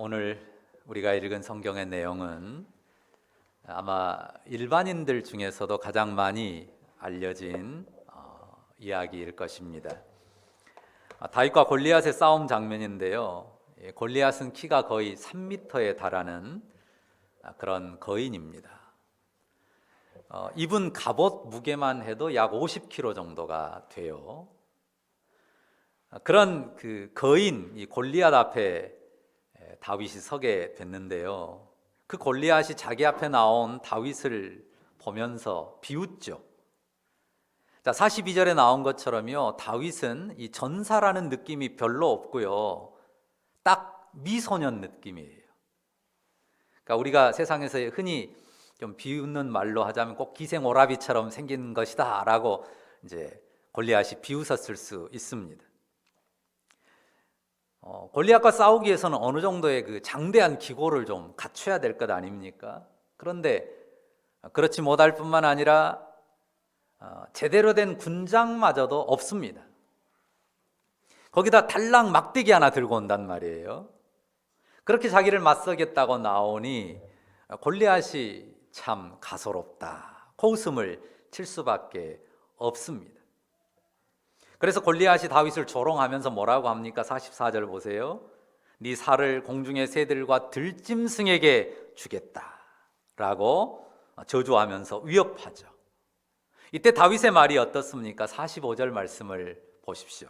오늘 우리가 읽은 성경의 내용은 아마 일반인들 중에서도 가장 많이 알려진 이야기일 것입니다. 다윗과 골리앗의 싸움 장면인데요. 골리앗은 키가 거의 3m에 달하는 그런 거인입니다. 입은 갑옷 무게만 해도 약 50kg 정도가 돼요. 그런 그 거인 이 골리앗 앞에 다윗이 서게 됐는데요. 그 골리앗이 자기 앞에 나온 다윗을 보면서 비웃죠. 자, 42절에 나온 것처럼요, 다윗은 이 전사라는 느낌이 별로 없고요, 딱 미소년 느낌이에요. 그러니까 우리가 세상에서 흔히 좀 비웃는 말로 하자면 꼭 기생오라비처럼 생긴 것이다라고 이제 골리앗이 비웃었을 수 있습니다. 골리앗과 싸우기 위해서는 어느 정도의 그 장대한 기고를 좀 갖춰야 될 것 아닙니까? 그런데 그렇지 못할 뿐만 아니라 제대로 된 군장마저도 없습니다. 거기다 달랑 막대기 하나 들고 온단 말이에요. 그렇게 자기를 맞서겠다고 나오니 골리앗이 참 가소롭다, 코웃음을 칠 수밖에 없습니다. 그래서 골리앗이 다윗을 조롱하면서 뭐라고 합니까? 44절 보세요. 네 살을 공중의 새들과 들짐승에게 주겠다라고 저주하면서 위협하죠. 이때 다윗의 말이 어떻습니까? 45절 말씀을 보십시오.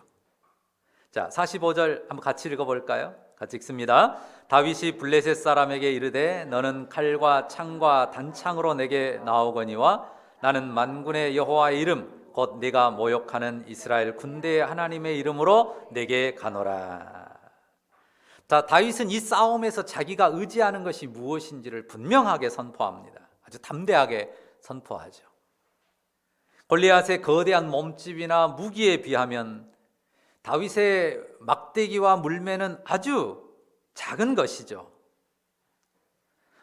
자, 45절 한번 같이 읽어볼까요? 같이 읽습니다. 다윗이 블레셋 사람에게 이르되 너는 칼과 창과 단창으로 내게 나오거니와 나는 만군의 여호와의 이름 곧 네가 모욕하는 이스라엘 군대의 하나님의 이름으로 내게 가노라. 자, 다윗은 이 싸움에서 자기가 의지하는 것이 무엇인지를 분명하게 선포합니다. 아주 담대하게 선포하죠. 골리앗의 거대한 몸집이나 무기에 비하면 다윗의 막대기와 물매는 아주 작은 것이죠.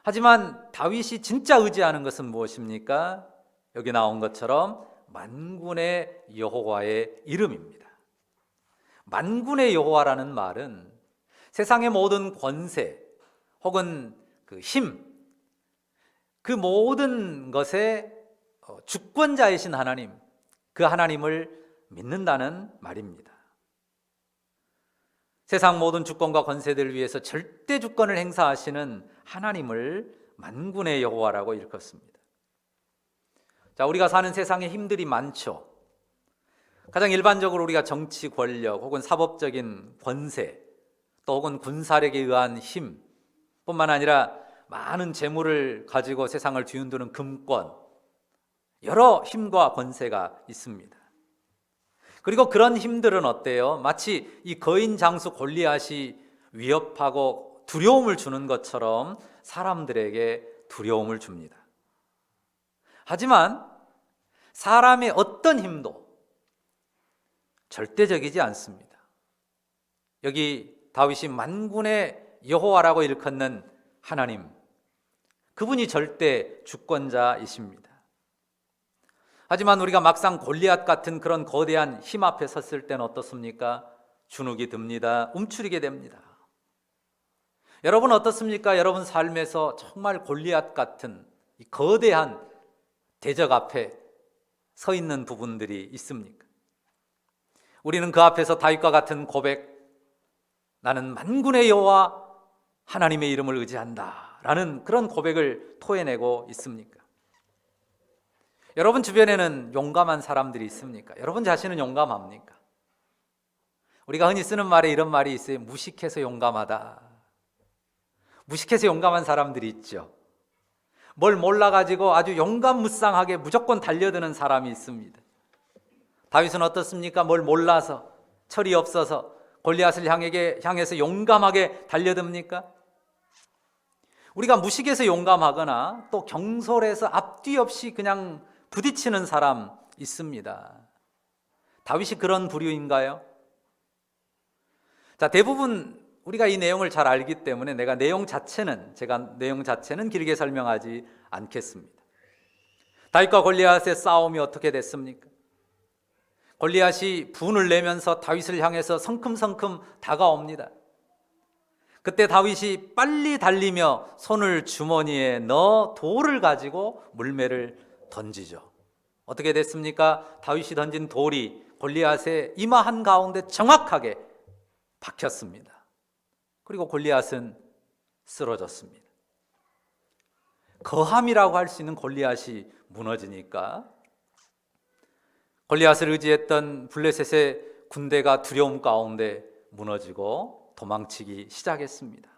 하지만 다윗이 진짜 의지하는 것은 무엇입니까? 여기 나온 것처럼 만군의 여호와의 이름입니다. 만군의 여호와라는 말은 세상의 모든 권세 혹은 그 힘, 그 모든 것의 주권자이신 하나님, 그 하나님을 믿는다는 말입니다. 세상 모든 주권과 권세들을 위해서 절대 주권을 행사하시는 하나님을 만군의 여호와라고 일컫습니다. 자, 우리가 사는 세상에 힘들이 많죠. 가장 일반적으로 우리가 정치 권력 혹은 사법적인 권세 또 혹은 군사력에 의한 힘 뿐만 아니라 많은 재물을 가지고 세상을 뒤흔드는 금권, 여러 힘과 권세가 있습니다. 그리고 그런 힘들은 어때요? 마치 이 거인 장수 골리앗이 위협하고 두려움을 주는 것처럼 사람들에게 두려움을 줍니다. 하지만 사람의 어떤 힘도 절대적이지 않습니다. 여기 다윗이 만군의 여호와라고 일컫는 하나님, 그분이 절대 주권자이십니다. 하지만 우리가 막상 골리앗 같은 그런 거대한 힘 앞에 섰을 때는 어떻습니까? 주눅이 듭니다. 움츠리게 됩니다. 여러분 어떻습니까? 여러분 삶에서 정말 골리앗 같은 이 거대한 대적 앞에 서 있는 부분들이 있습니까? 우리는 그 앞에서 다윗과 같은 고백, 나는 만군의 여호와 하나님의 이름을 의지한다 라는 그런 고백을 토해내고 있습니까? 여러분 주변에는 용감한 사람들이 있습니까? 여러분 자신은 용감합니까? 우리가 흔히 쓰는 말에 이런 말이 있어요. 무식해서 용감하다. 무식해서 용감한 사람들이 있죠. 뭘 몰라가지고 아주 용감무쌍하게 무조건 달려드는 사람이 있습니다. 다윗은 어떻습니까? 뭘 몰라서, 철이 없어서 골리앗을 향해서 용감하게 달려듭니까? 우리가 무식해서 용감하거나 또 경솔해서 앞뒤 없이 그냥 부딪히는 사람 있습니다. 다윗이 그런 부류인가요? 자, 대부분 우리가 이 내용을 잘 알기 때문에 제가 내용 자체는 길게 설명하지 않겠습니다. 다윗과 골리앗의 싸움이 어떻게 됐습니까? 골리앗이 분을 내면서 다윗을 향해서 성큼성큼 다가옵니다. 그때 다윗이 빨리 달리며 손을 주머니에 넣어 돌을 가지고 물매를 던지죠. 어떻게 됐습니까? 다윗이 던진 돌이 골리앗의 이마 한가운데 정확하게 박혔습니다. 그리고 골리앗은 쓰러졌습니다. 거함이라고 할 수 있는 골리앗이 무너지니까 골리앗을 의지했던 블레셋의 군대가 두려움 가운데 무너지고 도망치기 시작했습니다.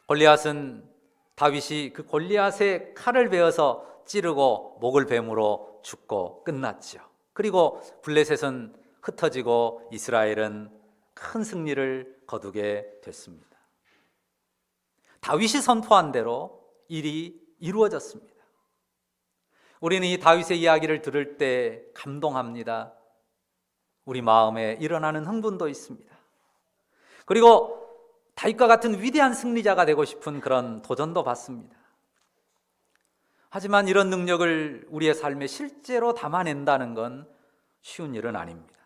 골리앗은 다윗이 그 골리앗의 칼을 베어서 찌르고 목을 뱀으로 죽고 끝났죠. 그리고 블레셋은 흩어지고 이스라엘은 큰 승리를 거두게 됐습니다. 다윗이 선포한 대로 일이 이루어졌습니다. 우리는 이 다윗의 이야기를 들을 때 감동합니다. 우리 마음에 일어나는 흥분도 있습니다. 그리고 다윗과 같은 위대한 승리자가 되고 싶은 그런 도전도 받습니다. 하지만 이런 능력을 우리의 삶에 실제로 담아낸다는 건 쉬운 일은 아닙니다.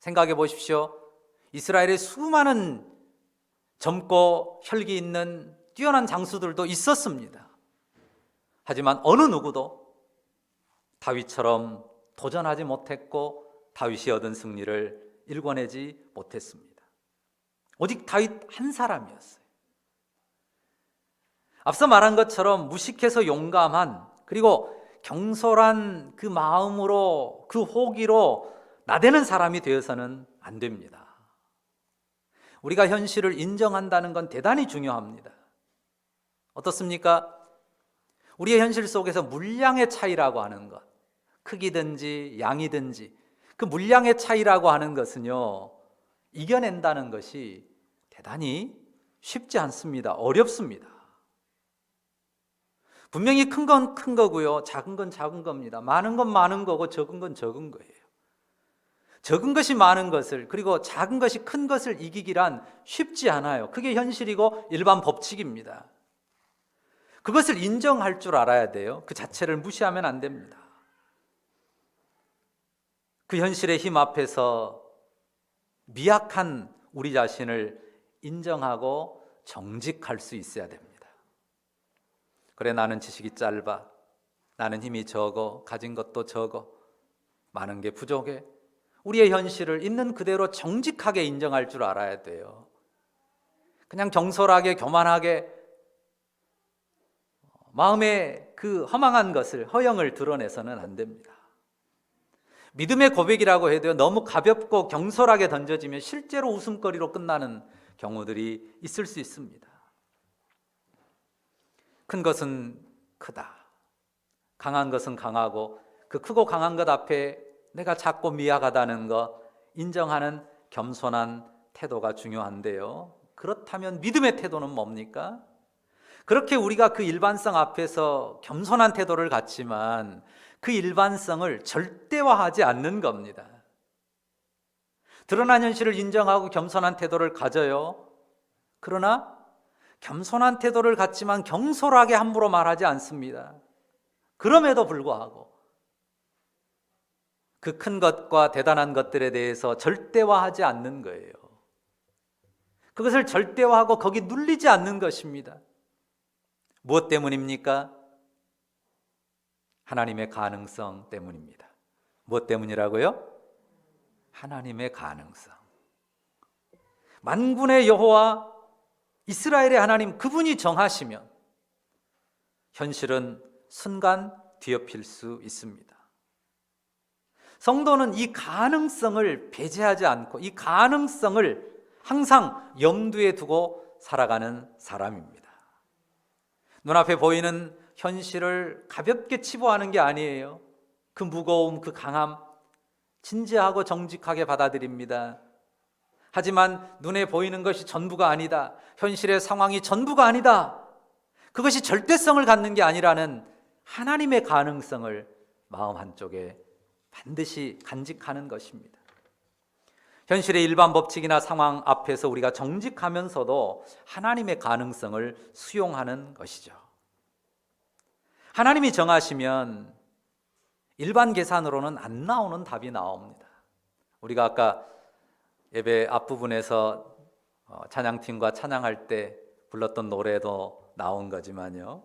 생각해 보십시오. 이스라엘의 수많은 젊고 혈기 있는 뛰어난 장수들도 있었습니다. 하지만 어느 누구도 다윗처럼 도전하지 못했고 다윗이 얻은 승리를 일궈내지 못했습니다. 오직 다윗 한 사람이었어요. 앞서 말한 것처럼 무식해서 용감한, 그리고 경솔한 그 마음으로, 그 호기로 나대는 사람이 되어서는 안 됩니다. 우리가 현실을 인정한다는 건 대단히 중요합니다. 어떻습니까? 우리의 현실 속에서 물량의 차이라고 하는 것, 크기든지 양이든지 그 물량의 차이라고 하는 것은요, 이겨낸다는 것이 대단히 쉽지 않습니다. 어렵습니다. 분명히 큰 건 큰 거고요, 작은 건 작은 겁니다. 많은 건 많은 거고 적은 건 적은 거예요. 적은 것이 많은 것을, 그리고 작은 것이 큰 것을 이기기란 쉽지 않아요. 그게 현실이고 일반 법칙입니다. 그것을 인정할 줄 알아야 돼요. 그 자체를 무시하면 안 됩니다. 그 현실의 힘 앞에서 미약한 우리 자신을 인정하고 정직할 수 있어야 됩니다. 그래, 나는 지식이 짧아, 나는 힘이 적어, 가진 것도 적어, 많은 게 부족해. 우리의 현실을 있는 그대로 정직하게 인정할 줄 알아야 돼요. 그냥 경솔하게, 교만하게 마음의 그 허망한 것을, 허영을 드러내서는 안 됩니다. 믿음의 고백이라고 해도 너무 가볍고 경솔하게 던져지면 실제로 웃음거리로 끝나는 경우들이 있을 수 있습니다. 큰 것은 크다, 강한 것은 강하고, 그 크고 강한 것 앞에 내가 작고 미약하다는 거 인정하는 겸손한 태도가 중요한데요, 그렇다면 믿음의 태도는 뭡니까? 그렇게 우리가 그 일반성 앞에서 겸손한 태도를 갖지만 그 일반성을 절대화하지 않는 겁니다. 드러난 현실을 인정하고 겸손한 태도를 가져요. 그러나 겸손한 태도를 갖지만 경솔하게 함부로 말하지 않습니다. 그럼에도 불구하고 그 큰 것과 대단한 것들에 대해서 절대화하지 않는 거예요. 그것을 절대화하고 거기 눌리지 않는 것입니다. 무엇 때문입니까? 하나님의 가능성 때문입니다. 무엇 때문이라고요? 하나님의 가능성. 만군의 여호와 이스라엘의 하나님, 그분이 정하시면 현실은 순간 뒤엎일 수 있습니다. 성도는 이 가능성을 배제하지 않고 이 가능성을 항상 염두에 두고 살아가는 사람입니다. 눈앞에 보이는 현실을 가볍게 치부하는 게 아니에요. 그 무거움, 그 강함 진지하고 정직하게 받아들입니다. 하지만 눈에 보이는 것이 전부가 아니다, 현실의 상황이 전부가 아니다, 그것이 절대성을 갖는 게 아니라는 하나님의 가능성을 마음 한쪽에 반드시 간직하는 것입니다. 현실의 일반 법칙이나 상황 앞에서 우리가 정직하면서도 하나님의 가능성을 수용하는 것이죠. 하나님이 정하시면 일반 계산으로는 안 나오는 답이 나옵니다. 우리가 아까 예배 앞부분에서 찬양팀과 찬양할 때 불렀던 노래도 나온 거지만요.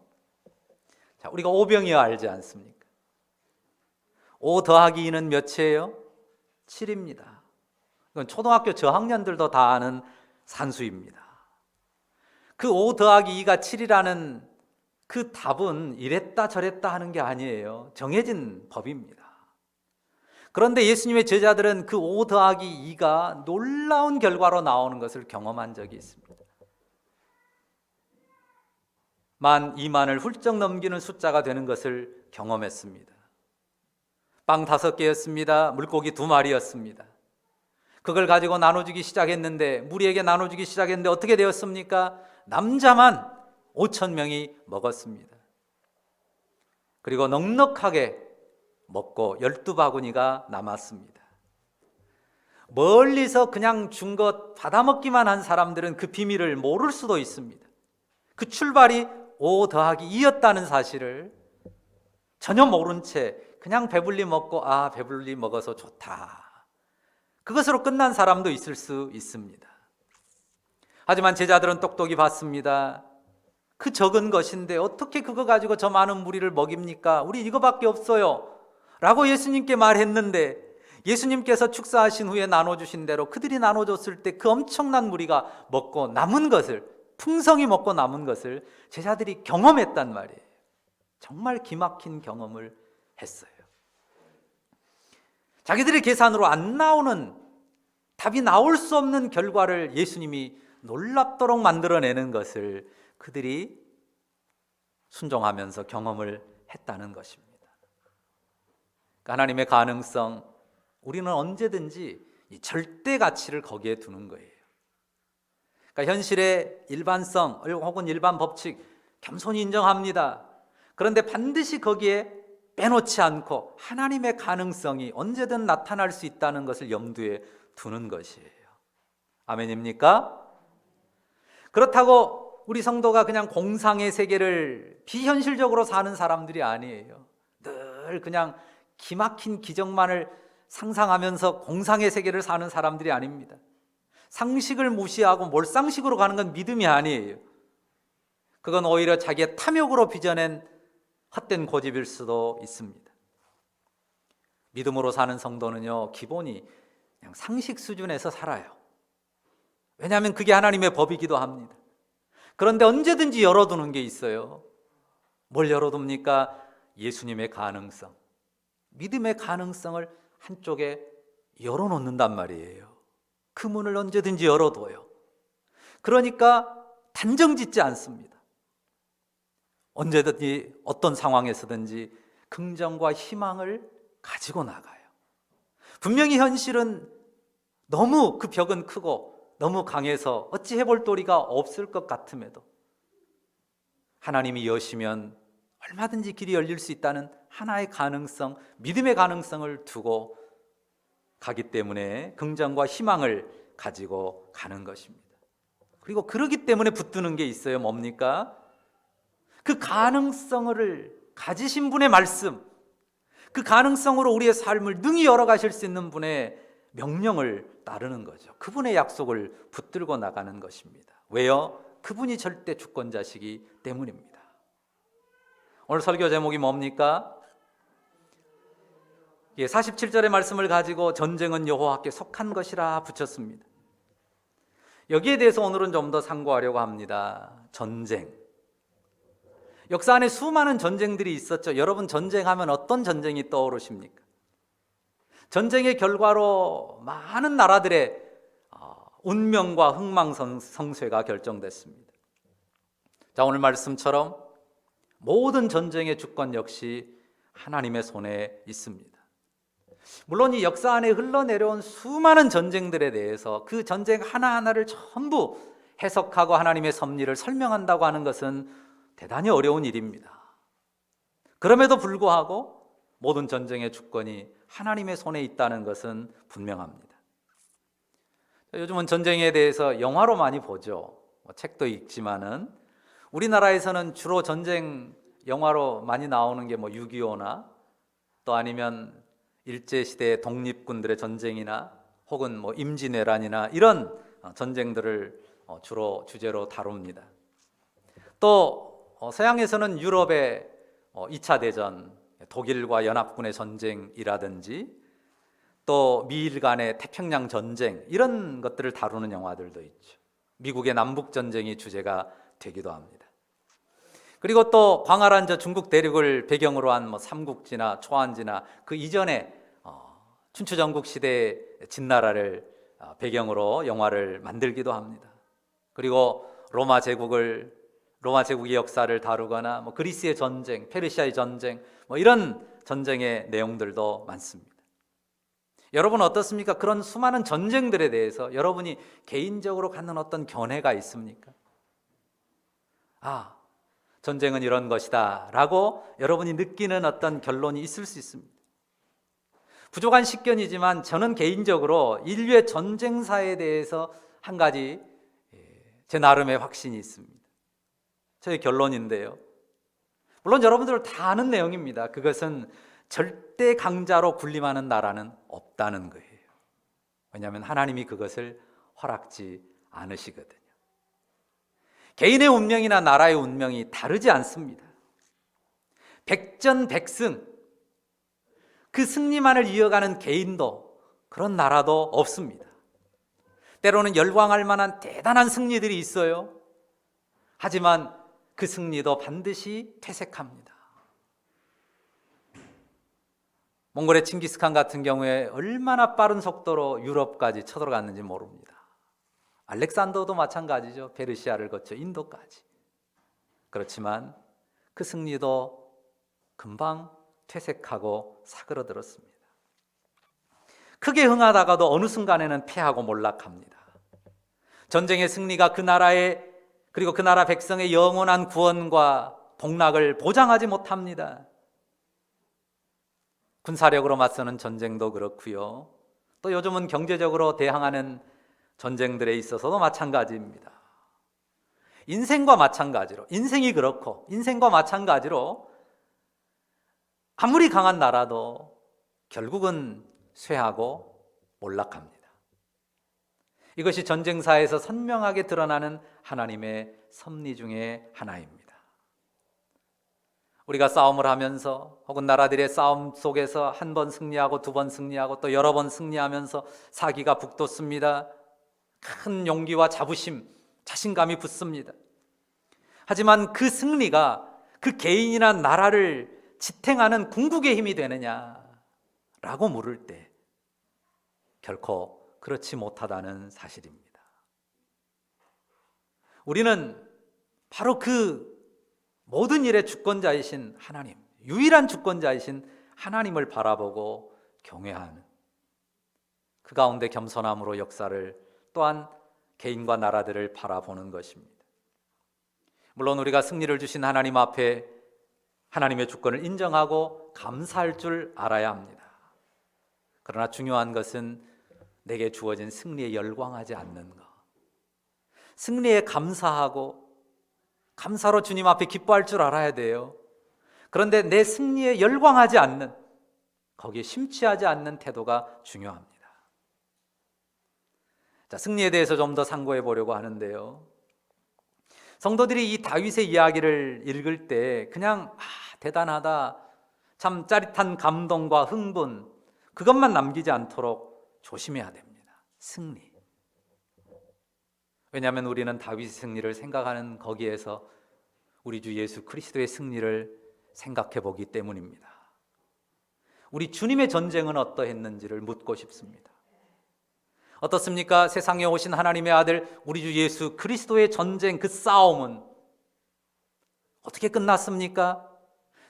자, 우리가 오병이어 알지 않습니까? 5 더하기 2는 몇이에요? 7입니다. 이건 초등학교 저학년들도 다 아는 산수입니다. 그 5 더하기 2가 7이라는 그 답은 이랬다 저랬다 하는 게 아니에요. 정해진 법입니다. 그런데 예수님의 제자들은 그 5 더하기 2가 놀라운 결과로 나오는 것을 경험한 적이 있습니다. 2만을 훌쩍 넘기는 숫자가 되는 것을 경험했습니다. 빵 5개였습니다. 물고기 2마리였습니다. 그걸 가지고 나눠주기 시작했는데, 무리에게 나눠주기 시작했는데 어떻게 되었습니까? 남자만 5,000명이 먹었습니다. 그리고 넉넉하게 먹고 12바구니가 남았습니다. 멀리서 그냥 준 것 받아먹기만 한 사람들은 그 비밀을 모를 수도 있습니다. 그 출발이 5 더하기 2였다는 사실을 전혀 모른 채 그냥 배불리 먹고 배불리 먹어서 좋다, 그것으로 끝난 사람도 있을 수 있습니다. 하지만 제자들은 똑똑히 봤습니다. 그 적은 것인데 어떻게 그거 가지고 저 많은 무리를 먹입니까? 우리 이거밖에 없어요 라고 예수님께 말했는데, 예수님께서 축사하신 후에 나눠주신 대로 그들이 나눠줬을 때 그 엄청난 무리가 먹고 남은 것을, 풍성히 먹고 남은 것을 제자들이 경험했단 말이에요. 정말 기막힌 경험을 했어요. 자기들의 계산으로 안 나오는, 답이 나올 수 없는 결과를 예수님이 놀랍도록 만들어내는 것을 그들이 순종하면서 경험을 했다는 것입니다. 하나님의 가능성, 우리는 언제든지 이 절대 가치를 거기에 두는 거예요. 그러니까 현실의 일반성 혹은 일반 법칙 겸손히 인정합니다. 그런데 반드시 거기에 빼놓지 않고 하나님의 가능성이 언제든 나타날 수 있다는 것을 염두에 두는 것이에요. 아멘입니까? 그렇다고 우리 성도가 그냥 공상의 세계를 비현실적으로 사는 사람들이 아니에요. 늘 그냥 기막힌 기적만을 상상하면서 공상의 세계를 사는 사람들이 아닙니다. 상식을 무시하고 몰상식으로 가는 건 믿음이 아니에요. 그건 오히려 자기의 탐욕으로 빚어낸 헛된 고집일 수도 있습니다. 믿음으로 사는 성도는요, 기본이 그냥 상식 수준에서 살아요. 왜냐하면 그게 하나님의 법이기도 합니다. 그런데 언제든지 열어두는 게 있어요. 뭘 열어둡니까? 예수님의 가능성, 믿음의 가능성을 한쪽에 열어놓는단 말이에요. 그 문을 언제든지 열어둬요. 그러니까 단정짓지 않습니다. 언제든지 어떤 상황에서든지 긍정과 희망을 가지고 나가요. 분명히 현실은 너무 그 벽은 크고 너무 강해서 어찌 해볼 도리가 없을 것 같음에도 하나님이 여시면 얼마든지 길이 열릴 수 있다는 하나의 가능성, 믿음의 가능성을 두고 가기 때문에 긍정과 희망을 가지고 가는 것입니다. 그리고 그러기 때문에 붙드는 게 있어요. 뭡니까? 그 가능성을 가지신 분의 말씀, 그 가능성으로 우리의 삶을 능히 열어가실 수 있는 분의 명령을 따르는 거죠. 그분의 약속을 붙들고 나가는 것입니다. 왜요? 그분이 절대 주권자시기 때문입니다. 오늘 설교 제목이 뭡니까? 47절의 말씀을 가지고 전쟁은 여호와께 속한 것이라 붙였습니다. 여기에 대해서 오늘은 좀 더 상고하려고 합니다. 전쟁. 역사 안에 수많은 전쟁들이 있었죠. 여러분, 전쟁하면 어떤 전쟁이 떠오르십니까? 전쟁의 결과로 많은 나라들의 운명과 흥망성쇠가 결정됐습니다. 자, 오늘 말씀처럼 모든 전쟁의 주권 역시 하나님의 손에 있습니다. 물론 이 역사 안에 흘러내려온 수많은 전쟁들에 대해서 그 전쟁 하나하나를 전부 해석하고 하나님의 섭리를 설명한다고 하는 것은 대단히 어려운 일입니다. 그럼에도 불구하고 모든 전쟁의 주권이 하나님의 손에 있다는 것은 분명합니다. 요즘은 전쟁에 대해서 영화로 많이 보죠. 책도 읽지만은 우리나라에서는 주로 전쟁 영화로 많이 나오는 게 6.25나 또 아니면 일제시대 독립군들의 전쟁이나 혹은 임진왜란이나 이런 전쟁들을 주로 주제로 다룹니다. 또 서양에서는 유럽의 2차 대전, 독일과 연합군의 전쟁이라든지 또 미일 간의 태평양 전쟁, 이런 것들을 다루는 영화들도 있죠. 미국의 남북 전쟁이 주제가 되기도 합니다. 그리고 또 광활한 저 중국 대륙을 배경으로 한 삼국지나 초안지나 그 이전에 춘추 전국 시대의 진나라를 배경으로 영화를 만들기도 합니다. 그리고 로마 제국의 역사를 다루거나 그리스의 전쟁, 페르시아의 전쟁, 이런 전쟁의 내용들도 많습니다. 여러분 어떻습니까? 그런 수많은 전쟁들에 대해서 여러분이 개인적으로 갖는 어떤 견해가 있습니까? 전쟁은 이런 것이다 라고 여러분이 느끼는 어떤 결론이 있을 수 있습니다. 부족한 식견이지만 저는 개인적으로 인류의 전쟁사에 대해서 한 가지 제 나름의 확신이 있습니다. 저의 결론인데요, 물론 여러분들 다 아는 내용입니다. 그것은 절대 강자로 군림하는 나라는 없다는 거예요. 왜냐하면 하나님이 그것을 허락지 않으시거든요. 개인의 운명이나 나라의 운명이 다르지 않습니다. 백전백승, 그 승리만을 이어가는 개인도 그런 나라도 없습니다. 때로는 열광할 만한 대단한 승리들이 있어요. 하지만 그 승리도 반드시 퇴색합니다. 몽골의 칭기스칸 같은 경우에 얼마나 빠른 속도로 유럽까지 쳐들어갔는지 모릅니다. 알렉산더도 마찬가지죠. 페르시아를 거쳐 인도까지. 그렇지만 그 승리도 금방 퇴색하고 사그러들었습니다. 크게 흥하다가도 어느 순간에는 패하고 몰락합니다. 전쟁의 승리가 그 나라의, 그리고 그 나라 백성의 영원한 구원과 복락을 보장하지 못합니다. 군사력으로 맞서는 전쟁도 그렇고요, 또 요즘은 경제적으로 대항하는 전쟁들에 있어서도 마찬가지입니다. 인생과 마찬가지로, 인생이 그렇고 인생과 마찬가지로 아무리 강한 나라도 결국은 쇠하고 몰락합니다. 이것이 전쟁사에서 선명하게 드러나는 하나님의 섭리 중에 하나입니다. 우리가 싸움을 하면서 혹은 나라들의 싸움 속에서 한 번 승리하고 두 번 승리하고 또 여러 번 승리하면서 사기가 북돋습니다. 큰 용기와 자부심, 자신감이 붙습니다. 하지만 그 승리가 그 개인이나 나라를 지탱하는 궁극의 힘이 되느냐라고 물을 때 결코 그렇지 못하다는 사실입니다. 우리는 바로 그 모든 일의 주권자이신 하나님, 유일한 주권자이신 하나님을 바라보고 경외하는, 그 가운데 겸손함으로 역사를, 또한 개인과 나라들을 바라보는 것입니다. 물론 우리가 승리를 주신 하나님 앞에 하나님의 주권을 인정하고 감사할 줄 알아야 합니다. 그러나 중요한 것은 내게 주어진 승리에 열광하지 않는 것, 승리에 감사하고 감사로 주님 앞에 기뻐할 줄 알아야 돼요. 그런데 내 승리에 열광하지 않는, 거기에 심취하지 않는 태도가 중요합니다. 자, 승리에 대해서 좀 더 상고해 보려고 하는데요, 성도들이 이 다윗의 이야기를 읽을 때 그냥 대단하다, 참 짜릿한 감동과 흥분, 그것만 남기지 않도록 조심해야 됩니다. 승리. 왜냐하면 우리는 다윗의 승리를 생각하는 거기에서 우리 주 예수 그리스도의 승리를 생각해 보기 때문입니다. 우리 주님의 전쟁은 어떠했는지를 묻고 싶습니다. 어떻습니까? 세상에 오신 하나님의 아들 우리 주 예수 그리스도의 전쟁, 그 싸움은 어떻게 끝났습니까?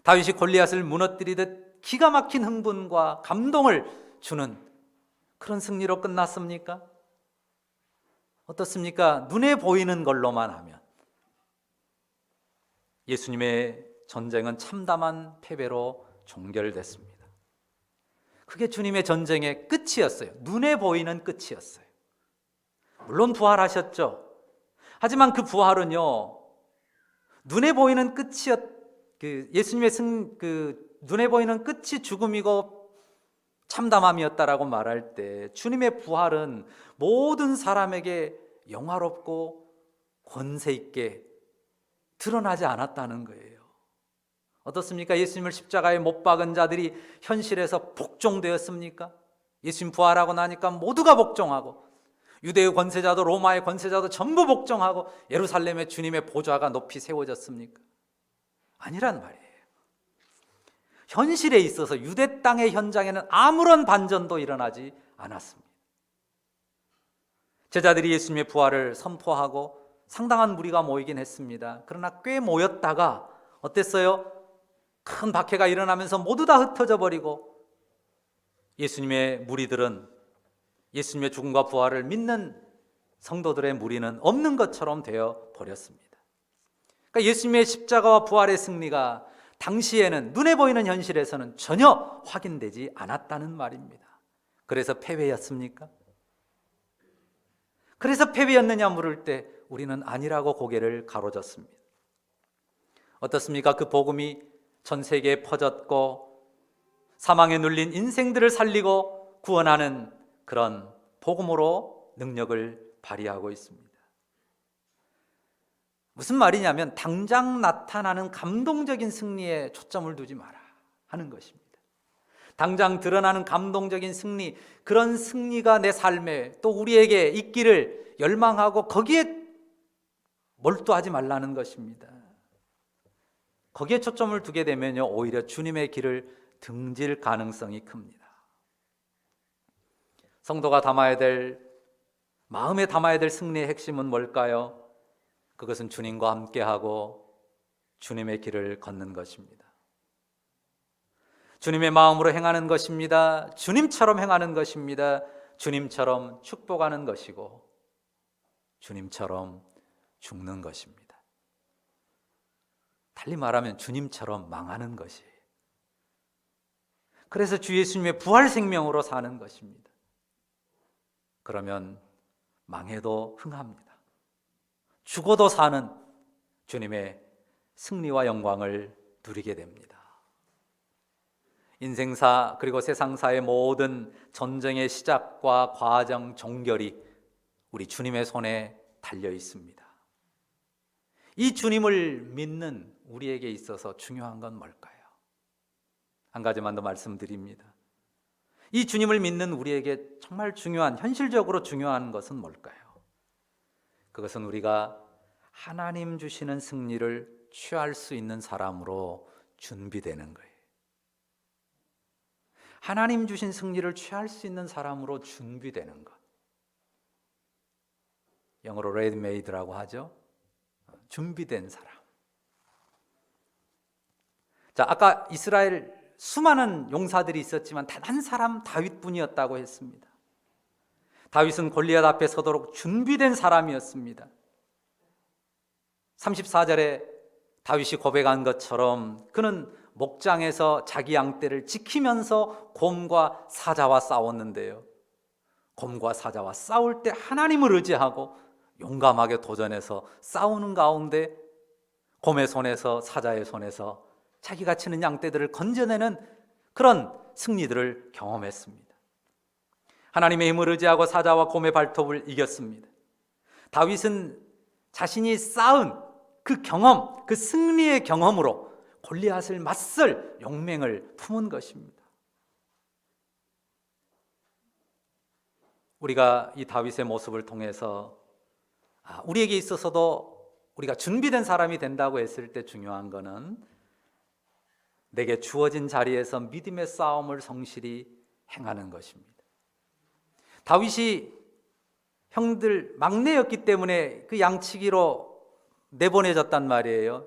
다윗이 골리앗을 무너뜨리듯 기가 막힌 흥분과 감동을 주는 그런 승리로 끝났습니까? 어떻습니까? 눈에 보이는 걸로만 하면 예수님의 전쟁은 참담한 패배로 종결됐습니다. 그게 주님의 전쟁의 끝이었어요. 눈에 보이는 끝이었어요. 물론 부활하셨죠. 하지만 그 부활은요, 눈에 보이는 예수님의 눈에 보이는 끝이 죽음이고 참담함이었다라고 말할 때, 주님의 부활은 모든 사람에게 영화롭고 권세 있게 드러나지 않았다는 거예요. 어떻습니까? 예수님을 십자가에 못 박은 자들이 현실에서 복종되었습니까? 예수님 부활하고 나니까 모두가 복종하고, 유대의 권세자도 로마의 권세자도 전부 복종하고 예루살렘에 주님의 보좌가 높이 세워졌습니까? 아니란 말이에요. 현실에 있어서 유대 땅의 현장에는 아무런 반전도 일어나지 않았습니다. 제자들이 예수님의 부활을 선포하고 상당한 무리가 모이긴 했습니다. 그러나 꽤 모였다가 어땠어요? 큰 박해가 일어나면서 모두 다 흩어져 버리고 예수님의 무리들은, 예수님의 죽음과 부활을 믿는 성도들의 무리는 없는 것처럼 되어 버렸습니다. 그러니까 예수님의 십자가와 부활의 승리가 당시에는, 눈에 보이는 현실에서는 전혀 확인되지 않았다는 말입니다. 그래서 패배였습니까? 그래서 패배였느냐 물을 때 우리는 아니라고 고개를 가로젓습니다. 어떻습니까? 그 복음이 전 세계에 퍼졌고 사망에 눌린 인생들을 살리고 구원하는 그런 복음으로 능력을 발휘하고 있습니다. 무슨 말이냐면 당장 나타나는 감동적인 승리에 초점을 두지 마라 하는 것입니다. 당장 드러나는 감동적인 승리, 그런 승리가 내 삶에 또 우리에게 있기를 열망하고 거기에 몰두하지 말라는 것입니다. 거기에 초점을 두게 되면요, 오히려 주님의 길을 등질 가능성이 큽니다. 성도가 담아야 될, 마음에 담아야 될 승리의 핵심은 뭘까요? 그것은 주님과 함께하고 주님의 길을 걷는 것입니다. 주님의 마음으로 행하는 것입니다. 주님처럼 행하는 것입니다. 주님처럼 축복하는 것이고 주님처럼 죽는 것입니다. 달리 말하면 주님처럼 망하는 것이에요. 그래서 주 예수님의 부활 생명으로 사는 것입니다. 그러면 망해도 흥합니다. 죽어도 사는 주님의 승리와 영광을 누리게 됩니다. 인생사 그리고 세상사의 모든 전쟁의 시작과 과정, 종결이 우리 주님의 손에 달려 있습니다. 이 주님을 믿는 우리에게 있어서 중요한 건 뭘까요? 한 가지만 더 말씀드립니다. 이 주님을 믿는 우리에게 정말 중요한, 현실적으로 중요한 것은 뭘까요? 그것은 우리가 하나님 주시는 승리를 취할 수 있는 사람으로 준비되는 거예요. 하나님 주신 승리를 취할 수 있는 사람으로 준비되는 것. 영어로 ready made라고 하죠. 준비된 사람. 자, 아까 이스라엘 수많은 용사들이 있었지만 단 한 사람 다윗뿐이었다고 했습니다. 다윗은 골리앗 앞에 서도록 준비된 사람이었습니다. 34절에 다윗이 고백한 것처럼 그는 목장에서 자기 양떼를 지키면서 곰과 사자와 싸웠는데요, 곰과 사자와 싸울 때 하나님을 의지하고 용감하게 도전해서 싸우는 가운데 곰의 손에서, 사자의 손에서 자기가 치는 양떼들을 건져내는 그런 승리들을 경험했습니다. 하나님의 힘을 의지하고 사자와 곰의 발톱을 이겼습니다. 다윗은 자신이 쌓은 그 경험, 그 승리의 경험으로 골리앗을 맞설 용맹을 품은 것입니다. 우리가 이 다윗의 모습을 통해서 우리에게 있어서도 우리가 준비된 사람이 된다고 했을 때 중요한 것은 내게 주어진 자리에서 믿음의 싸움을 성실히 행하는 것입니다. 다윗이 형들 막내였기 때문에 그 양치기로 내보내졌단 말이에요.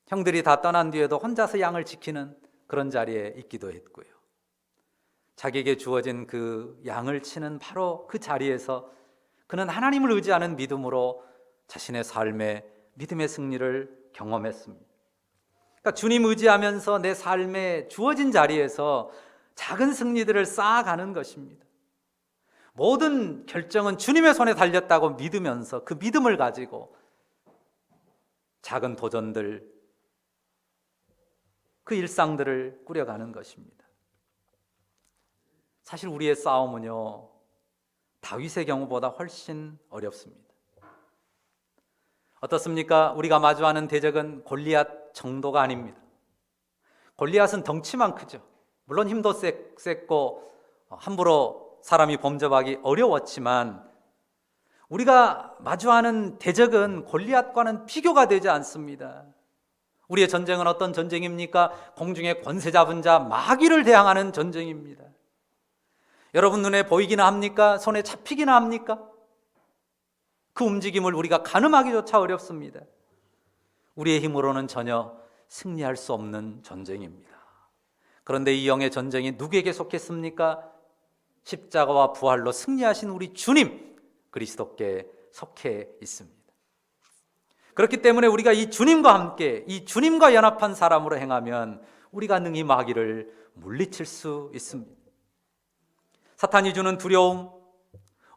형들이 다 떠난 뒤에도 혼자서 양을 지키는 그런 자리에 있기도 했고요. 자기에게 주어진 그 양을 치는 바로 그 자리에서 그는 하나님을 의지하는 믿음으로 자신의 삶의 믿음의 승리를 경험했습니다. 그러니까 주님 의지하면서 내 삶에 주어진 자리에서 작은 승리들을 쌓아가는 것입니다. 모든 결정은 주님의 손에 달렸다고 믿으면서 그 믿음을 가지고 작은 도전들, 그 일상들을 꾸려가는 것입니다. 사실 우리의 싸움은요, 다윗의 경우보다 훨씬 어렵습니다. 어떻습니까? 우리가 마주하는 대적은 골리앗 정도가 아닙니다. 골리앗은 덩치만 크죠. 물론 힘도 셌고 함부로 사람이 범접하기 어려웠지만 우리가 마주하는 대적은 골리앗과는 비교가 되지 않습니다. 우리의 전쟁은 어떤 전쟁입니까? 공중에 권세 잡은 자 마귀를 대항하는 전쟁입니다. 여러분 눈에 보이기나 합니까? 손에 잡히기나 합니까? 그 움직임을 우리가 가늠하기조차 어렵습니다. 우리의 힘으로는 전혀 승리할 수 없는 전쟁입니다. 그런데 이 영의 전쟁이 누구에게 속했습니까? 십자가와 부활로 승리하신 우리 주님 그리스도께 속해 있습니다. 그렇기 때문에 우리가 이 주님과 함께 이 주님과 연합한 사람으로 행하면 우리가 능히 마귀를 물리칠 수 있습니다. 사탄이 주는 두려움,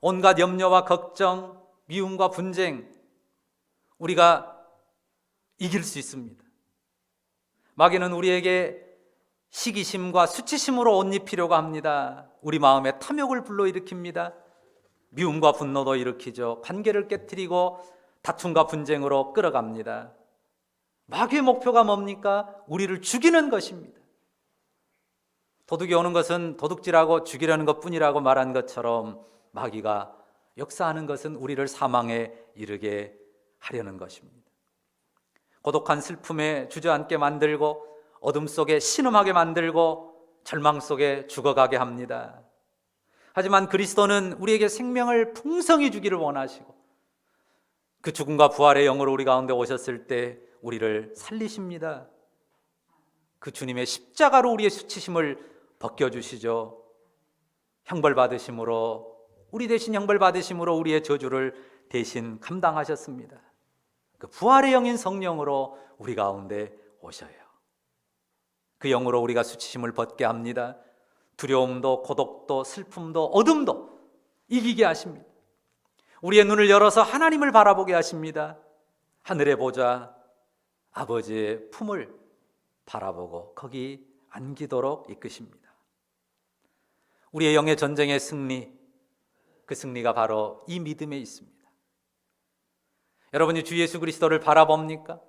온갖 염려와 걱정, 미움과 분쟁 우리가 이길 수 있습니다. 마귀는 우리에게 시기심과 수치심으로 옷 입히려고 합니다. 우리 마음에 탐욕을 불러일으킵니다. 미움과 분노도 일으키죠. 관계를 깨트리고 다툼과 분쟁으로 끌어갑니다. 마귀의 목표가 뭡니까? 우리를 죽이는 것입니다. 도둑이 오는 것은 도둑질하고 죽이려는 것뿐이라고 말한 것처럼 마귀가 역사하는 것은 우리를 사망에 이르게 하려는 것입니다. 고독한 슬픔에 주저앉게 만들고 어둠 속에 신음하게 만들고 절망 속에 죽어가게 합니다. 하지만 그리스도는 우리에게 생명을 풍성히 주기를 원하시고 그 죽음과 부활의 영으로 우리 가운데 오셨을 때 우리를 살리십니다. 그 주님의 십자가로 우리의 수치심을 벗겨주시죠. 형벌받으심으로 우리 대신 형벌받으심으로 우리의 저주를 대신 감당하셨습니다. 그 부활의 영인 성령으로 우리 가운데 오셔요. 그 영으로 우리가 수치심을 벗게 합니다. 두려움도 고독도 슬픔도 어둠도 이기게 하십니다. 우리의 눈을 열어서 하나님을 바라보게 하십니다. 하늘에 보자 아버지의 품을 바라보고 거기 안기도록 이끄십니다. 우리의 영의 전쟁의 승리, 그 승리가 바로 이 믿음에 있습니다. 여러분이 주 예수 그리스도를 바라봅니까?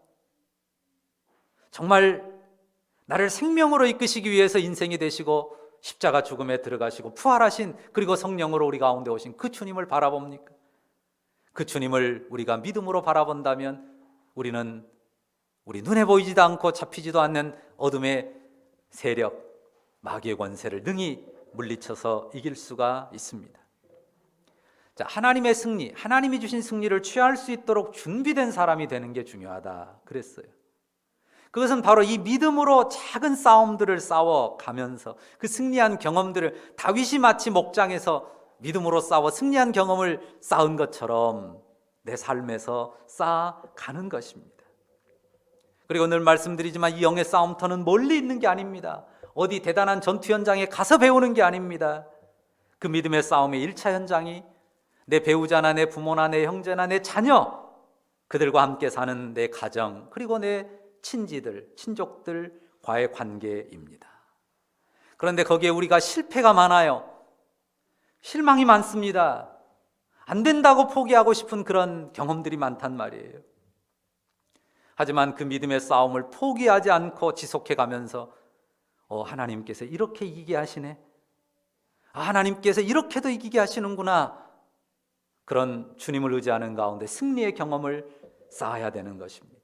정말 나를 생명으로 이끄시기 위해서 인생이 되시고 십자가 죽음에 들어가시고 부활하신 그리고 성령으로 우리 가운데 오신 그 주님을 바라봅니까? 그 주님을 우리가 믿음으로 바라본다면 우리는 우리 눈에 보이지도 않고 잡히지도 않는 어둠의 세력, 마귀의 권세를 능히 물리쳐서 이길 수가 있습니다. 자, 하나님의 승리, 하나님이 주신 승리를 취할 수 있도록 준비된 사람이 되는 게 중요하다 그랬어요. 그것은 바로 이 믿음으로 작은 싸움들을 싸워가면서 그 승리한 경험들을 다윗이 마치 목장에서 믿음으로 싸워 승리한 경험을 쌓은 것처럼 내 삶에서 쌓아가는 것입니다. 그리고 늘 말씀드리지만 이 영의 싸움터는 멀리 있는 게 아닙니다. 어디 대단한 전투 현장에 가서 배우는 게 아닙니다. 그 믿음의 싸움의 1차 현장이 내 배우자나 내 부모나 내 형제나 내 자녀, 그들과 함께 사는 내 가정, 그리고 내 친지들, 친족들과의 관계입니다. 그런데 거기에 우리가 실패가 많아요. 실망이 많습니다. 안 된다고 포기하고 싶은 그런 경험들이 많단 말이에요. 하지만 그 믿음의 싸움을 포기하지 않고 지속해 가면서 하나님께서 이렇게 이기게 하시네. 하나님께서 이렇게도 이기게 하시는구나. 그런 주님을 의지하는 가운데 승리의 경험을 쌓아야 되는 것입니다.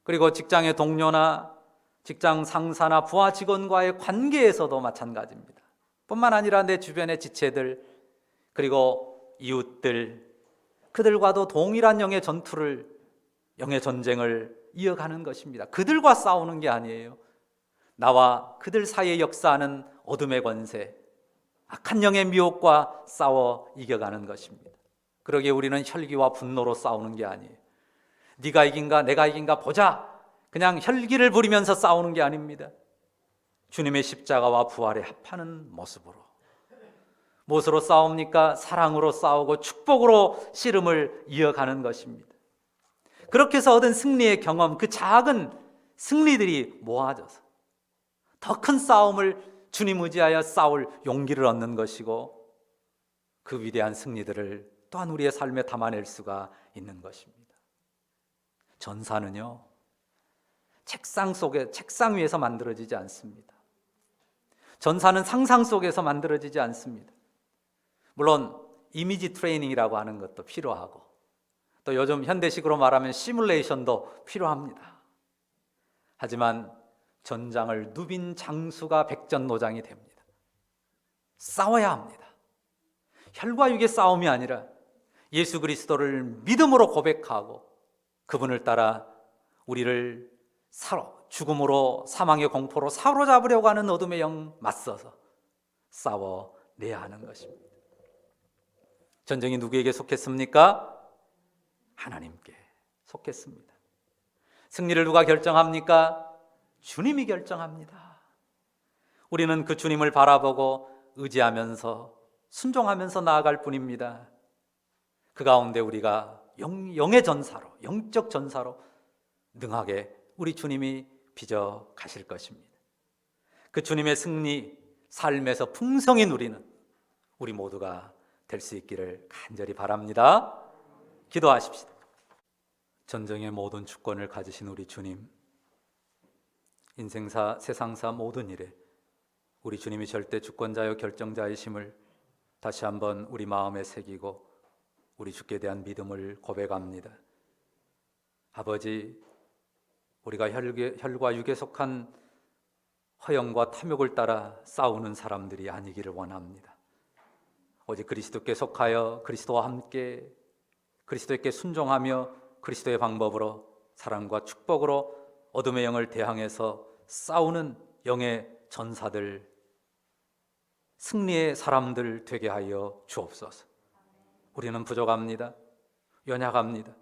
그리고 직장의 동료나 직장 상사나 부하 직원과의 관계에서도 마찬가지입니다. 뿐만 아니라 내 주변의 지체들 그리고 이웃들, 그들과도 동일한 영의 전투를, 영의 전쟁을 이어가는 것입니다. 그들과 싸우는 게 아니에요. 나와 그들 사이에 역사하는 어둠의 권세, 악한 영의 미혹과 싸워 이겨가는 것입니다. 그러기에 우리는 혈기와 분노로 싸우는 게 아니에요. 네가 이긴가 내가 이긴가 보자, 그냥 혈기를 부리면서 싸우는 게 아닙니다. 주님의 십자가와 부활에 합하는 모습으로. 무엇으로 싸웁니까? 사랑으로 싸우고 축복으로 씨름을 이어가는 것입니다. 그렇게 해서 얻은 승리의 경험, 그 작은 승리들이 모아져서 더 큰 싸움을 주님 의지하여 싸울 용기를 얻는 것이고 그 위대한 승리들을 또한 우리의 삶에 담아낼 수가 있는 것입니다. 전사는요, 책상 위에서 만들어지지 않습니다. 전사는 상상 속에서 만들어지지 않습니다. 물론 이미지 트레이닝이라고 하는 것도 필요하고, 또 요즘 현대식으로 말하면 시뮬레이션도 필요합니다. 하지만 전장을 누빈 장수가 백전노장이 됩니다. 싸워야 합니다. 혈과 육의 싸움이 아니라 예수 그리스도를 믿음으로 고백하고 그분을 따라 우리를 죽음으로, 사망의 공포로 사로잡으려고 하는 어둠의 영 맞서서 싸워내야 하는 것입니다. 전쟁이 누구에게 속했습니까? 하나님께 속했습니다. 승리를 누가 결정합니까? 주님이 결정합니다. 우리는 그 주님을 바라보고 의지하면서 순종하면서 나아갈 뿐입니다. 그 가운데 우리가 영의 전사로, 영적 전사로 능하게 우리 주님이 빚어 가실 것입니다. 그 주님의 승리, 삶에서 풍성히 누리는 우리 모두가 될 수 있기를 간절히 바랍니다. 기도하십시다. 전쟁의 모든 주권을 가지신 우리 주님, 인생사, 세상사 모든 일에 우리 주님이 절대 주권자요 결정자이심을 다시 한번 우리 마음에 새기고 우리 주께 대한 믿음을 고백합니다. 아버지, 우리가 혈과 육에 속한 허영과 탐욕을 따라 싸우는 사람들이 아니기를 원합니다. 오직 그리스도께 속하여 그리스도와 함께 그리스도께 순종하며 그리스도의 방법으로 사랑과 축복으로 어둠의 영을 대항해서 싸우는 영의 전사들, 승리의 사람들 되게 하여 주옵소서. 우리는 부족합니다. 연약합니다.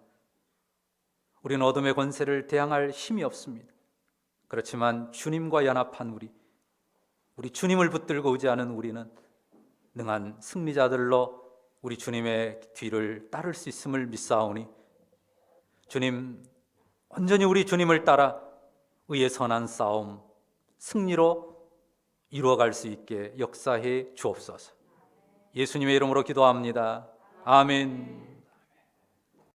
우리는 어둠의 권세를 대항할 힘이 없습니다. 그렇지만 주님과 연합한 우리 주님을 붙들고 의지하는 우리는 능한 승리자들로 우리 주님의 뒤를 따를 수 있음을 믿사오니 주님, 온전히 우리 주님을 따라 의의 선한 싸움, 승리로 이루어갈 수 있게 역사해 주옵소서. 예수님의 이름으로 기도합니다. 아멘.